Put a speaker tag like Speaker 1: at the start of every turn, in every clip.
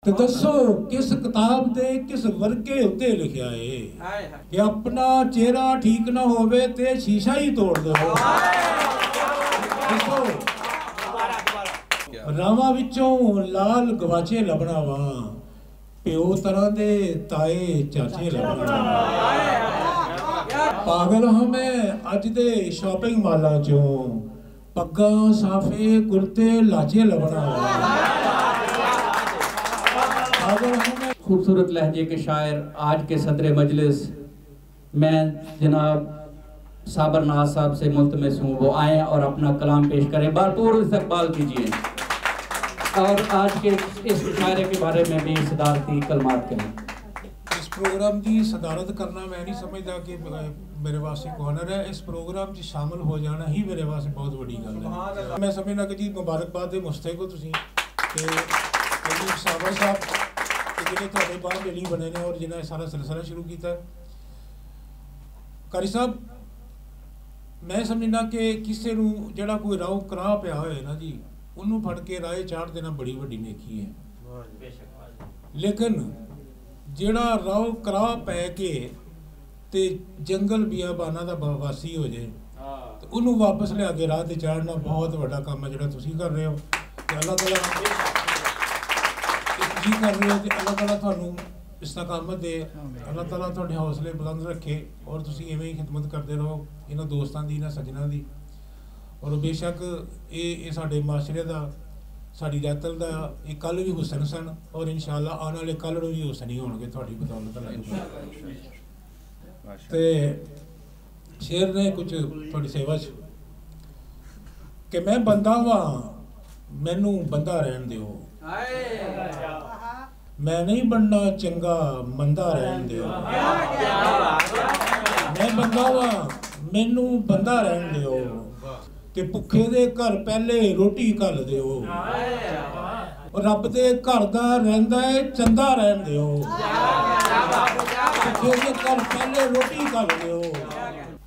Speaker 1: ਤੇ ਦੱਸੋ ਕਿਸ ਕਿਤਾਬ ਦੇ ਕਿਸ ਵਰਕੇ ਉੱਤੇ ਲਿਖਿਆ ਏ ਕਿ ਆਪਣਾ ਚਿਹਰਾ ਠੀਕ ਨਾ ਹੋਵੇ ਤੇ ਸ਼ੀਸ਼ਾ ਹੀ ਤੋੜ ਦਿਓ। ਦੱਸੋ ਰਾਵਾਂ ਵਿੱਚੋਂ ਲਾਲ ਗਵਾਚੇ ਲੱਭਣਾ ਵਾ, ਪਿਓ ਤਰ੍ਹਾਂ ਦੇ ਤਾਏ ਚਾਚੇ ਲੱਭਣਾ। ਪਾਗਲ ਹਾਂ ਮੈਂ ਅੱਜ ਦੇ ਸ਼ਾਪਿੰਗ ਮਾਲਾਂ ਚੋਂ, ਪੱਗਾਂ ਸਾਫੇ ਕੁर्ते लाचे लबना।
Speaker 2: खूबसूरत लहजे के शायर आज के सदर मजलिस मैं जनाब साबर नाज साहब से मुल्तमस हूँ, वो आएँ और अपना कलाम पेश करें, भरपूर इस्तकबाल कीजिए और आज के इस शायरे के बारे में भी सदारती कलमात करें।
Speaker 1: इस प्रोग्राम की सदारत करना मैं नहीं समझता कि मेरे वास्ते ऑनर है, इस प्रोग्राम में शामिल हो जाना ही मेरे वास्ते बहुत बड़ी गल है। मैं समझना कि जी मुबारकबाद दे मुस्तहिक हो तुसीं ते साबर साहब जिन्हें थोड़े बाहर बेली बने ने और जिन्हें सारा सिलसिला शुरू किया। कारी साहब मैं समझना कि किसी नूं जिहड़ा कोई राह करा पिया होए ना जी, उन्होंने फड़ के राह चाढ़ देना बड़ी वड्डी नेकी है, लेकिन जिहड़ा राह करा पै के ते जंगल बियाबाना दा वासी हो जाए तो उन्होंने वापस लिया के राह ते चाढ़ना बहुत वड्डा काम है जिहड़ा तुसीं कर रहे हो। अल्लाह ताला तुसीं कर रहे हो ते अल्लाह ताला तुहानूं इस्तकामत दे, अल्लाह ताला तुहाडे हौसले बुलंद रखे और तुसीं इवें ही खिदमत करते रहो इन्हां दोस्तां दी, इन्हां सज्जनां दी। और बेशक ये साडे माशरे दा साडी रैतल दा एक कल भी हुसन सन और इंशाअल्लाह आने वाले कल नूं भी हुसन ही होणगे तुहाडी बदौलत। ते शेर ने कुछ थोड़ी सेवा च कि मैं बंदा वा मैनू बंदा रहन दिओ, मैं नहीं बनना चंगा मंदा रहन दिओ। मैं बंदा वा मैनू बंदा रहन दिओ ते भुखे दे घर पहले रोटी घल दिओ, रब दे घर दा रहिंदा है चंदा रहन दिओ। भुखे दे घर पहले रोटी घल दिओ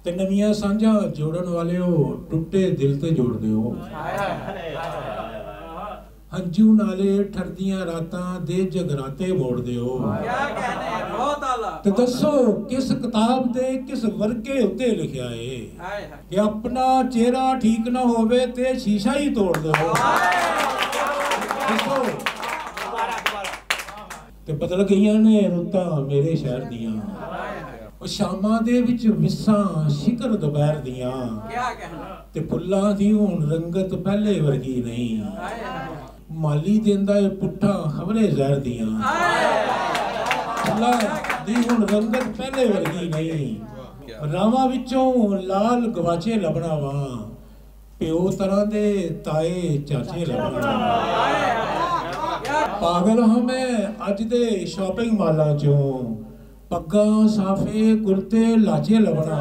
Speaker 1: ते नवीआं सांझां जोड़न वालिओ टुटे दिल ते जोड़ दिओ। हंजू नाले ठरदियां रातां दे जगराते मोड़ दिओ। ते दसो किस किताब दे किस वर्के उत्ते लिखिया है कि अपना चेहरा ठीक ना होवे ते शीशा ही तोड़ दिओ। दसो ते बदल गईयां ने रुतां मेरे शहर दियां, ਉਹ ਸ਼ਾਮਾਂ ਦੇ ਵਿੱਚ ਵਿਸਾਂ ਸ਼ਿਕਰ ਦੁਪਹਿਰ ਦੀਆਂ ਤੇ ਫੁੱਲਾਂ ਦੀ ਹੁਣ ਰੰਗਤ ਪਹਿਲੇ ਵਰਗੀ ਨਹੀਂ, ਮਾਲੀ ਦਿੰਦਾ ਏ ਪੁੱਠਾ ਖਬਰੇ ਜ਼ਹਿਰ ਦੀਆਂ। ਫੁੱਲਾਂ ਦੀ ਹੁਣ ਰੰਗਤ ਪਹਿਲੇ ਵਰਗੀ ਨਹੀਂ, ਰਾਵਾਂ ਵਿੱਚੋਂ ਲਾਲ ਗਵਾਚੇ ਲੱਭਣਾ ਵਾ, ਪਿਓ ਤਰ੍ਹਾਂ ਦੇ ਤਾਏ ਚਾਚੇ ਲੱਭਣਾ। ਪਾਗਲ ਹਾਂ ਮੈਂ ਅੱਜ ਦੇ ਸ਼ਾਪਿੰਗ ਮਾਲਾਂ ਚੋਂ, पग्गां साफे कुर्ते लाचे लबना।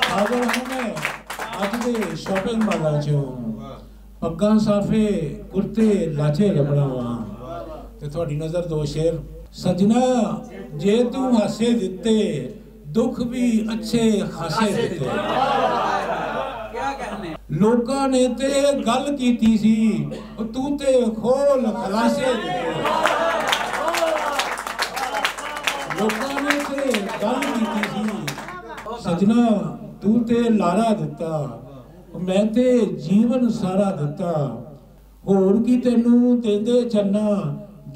Speaker 1: पागल हूं मैं अज दे शॉपिंग माला चों, पग्गां साफे कुर्ते लाचे लबना वा। ते तुहाडी नज़र दो शेर। सजना जे तू हासे दिते दुख भी अच्छे खासे दिते, लोकां ने ते गल कीती सी तू ते खोल खलासे दिते। लोकां ने ते गल कीती सी सजना तू ते लारा दिता, मैं ते जीवन सारा दिता। होर की तेनू देंदे चन्ना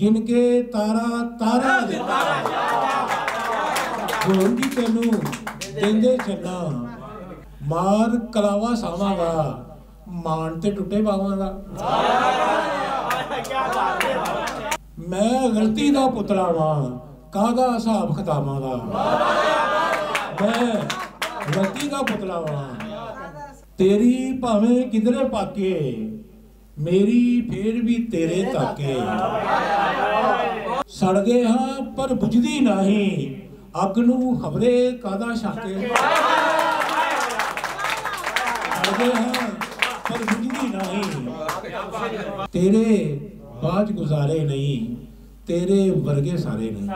Speaker 1: गिन के तारा तारा दिता। होर की तेनू देंदे चन्ना मार कलावा सावांगा, मान ते टुटे पावांगा। मैं गलती दा पुतला वां कादा हिसाब खतावां दा, मैं गलती दा पुतला वां तेरी भावें किधरे पाके, मेरी फिर भी तेरे ताके। सड़ गए हाँ पर बुझदी नहीं, अग नूं खबरे कादा छाके। सड़ गए हाँ पर बुझदी नहीं, तेरे बाज गुजारे नहीं, तेरे वर्गे सारे नहीं।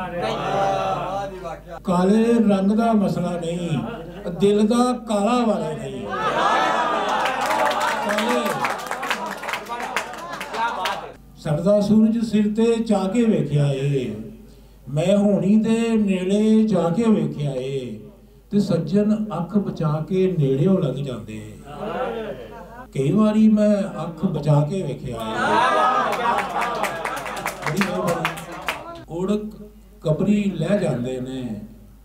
Speaker 1: काले रंग दा मसला नहीं, दिल दा काला वाले नहीं। काले चढ़दा सूरज सिर ते चाके वेख्या ए, मैं होनी दे नेड़े जाके वेख्या ए, ते सज्जन अख बचा के नेड़ेओ लंघ जांदे। कई बारी मैं अख बचा के वेख्या है। उड़क कबरी लै जांदे ने,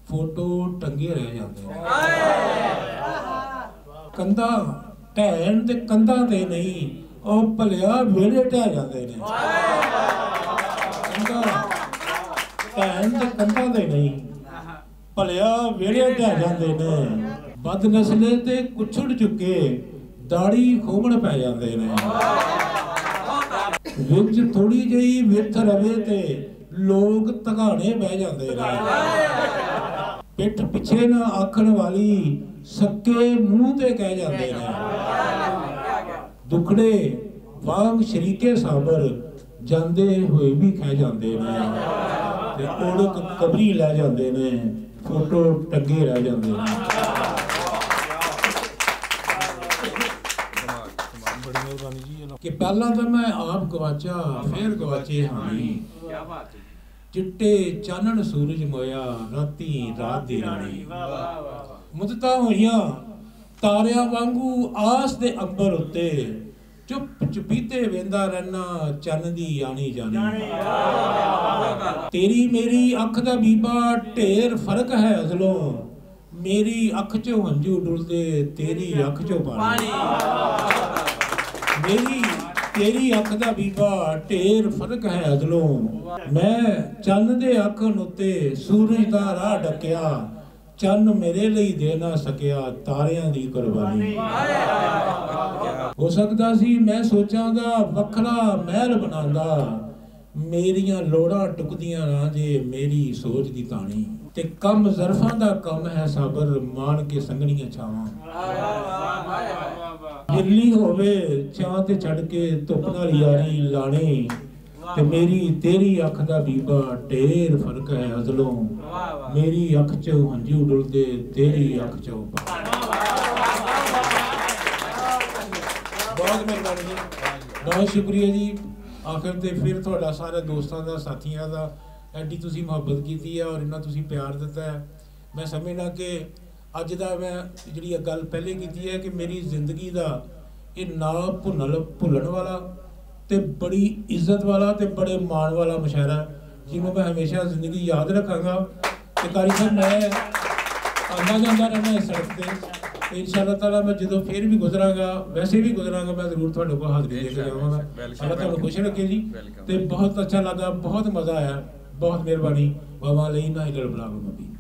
Speaker 1: फोटो टंगे रह जांदे ने। कंधा ढैण ते कंधा ते नहीं, और भलिया वेड़े ढह जाते ने। ढैण ते कंधा ते नहीं, भलिया वेड़े ढह जाते ने। बद नस्ले ते कुछड़ चुके, दाड़ी खोमण पै जाते ने। विच थोड़ी जही विथ रवे ते लोग तगाने बह जाते ने। पिठ पिछे ना आखण वाली, सक्के मुंह ते कह जाते ने। दुखड़े वांग शरीके साबर, जांदे होए भी कह जाते ने। ते उड़क कबरी लै जाते ने, फोटो टंगे रह जाते ने। बड़ी मेहरबानी जी। कि पहला तो मैं आप गवाचा फिर गवाचे हानी, चिट्टे चानन सूरज मोया, राती रात दी रानी। मुदता होइयां तारियां वांगू आस दे अंबर उत्ते, चुप चुपीते वेंदा रहना चन्न दी आनी जानी। तेरी मेरी अख दा बीबा ढेर फर्क है अजलों, मेरी अख चो हंजू डुलदे तेरी अख चो पानी। मेरी तेरी अख दा बीबा ढेर फर्क है अजलों, मैं चन्न दे अखन उत्ते सूरज दा राह डकिया, चन्न मेरे लिए दे ना सकिया तारियां दी कुर्बानी। हो सकदा सी मैं सोचांदा वखरा महल बनांदा, मेरियां लोड़ां टुकदियां ना जे मेरी सोच दी ताणी। ते कम ज़रफां दा कम है साबर, मान के संगणियां छावां। गिरली होवे छां ते छड़ के धुप नाल यारी लाणी, ते मेरी तेरी अख दा बीबा ढेर फर्क है अजलों, मेरी अख चो हंजू डुलदे तेरी अख चो पानी। बहुत मेहरबानी जी, बहुत शुक्रिया जी। आखिर ते फिर तुहाडा सारे दोस्तां दा साथियां दा एडी तुसीं मुहब्बत कीती है और इन्ना तुसीं प्यार दिता है। मैं समझना कि अज दा मैं जिहड़ी गल पहले कीती है कि मेरी जिंदगी दा ये ना भुल्लण वाला ते बड़ी इज्जत वाला ते बड़े मान वाला मुशायरा, जिन्हों मैं हमेशा जिंदगी याद रखांगा। ते कारी साहब मैं आंदा जांदा रहना इस सड़क ते, इंशाअल्लाह ताला मैं जो फिर भी गुजरांगा, वैसे भी गुजरांगा, मैं जरूर तुहाडे कोल हाज़री दे के जावांगा। अल्लाह तुहानू खुश रखे जी। ते बहुत अच्छा लगा, बहुत मज़ा आया, बहुत मेहरबानी। बाबा अलैना इल्लल बलाग मुबीन।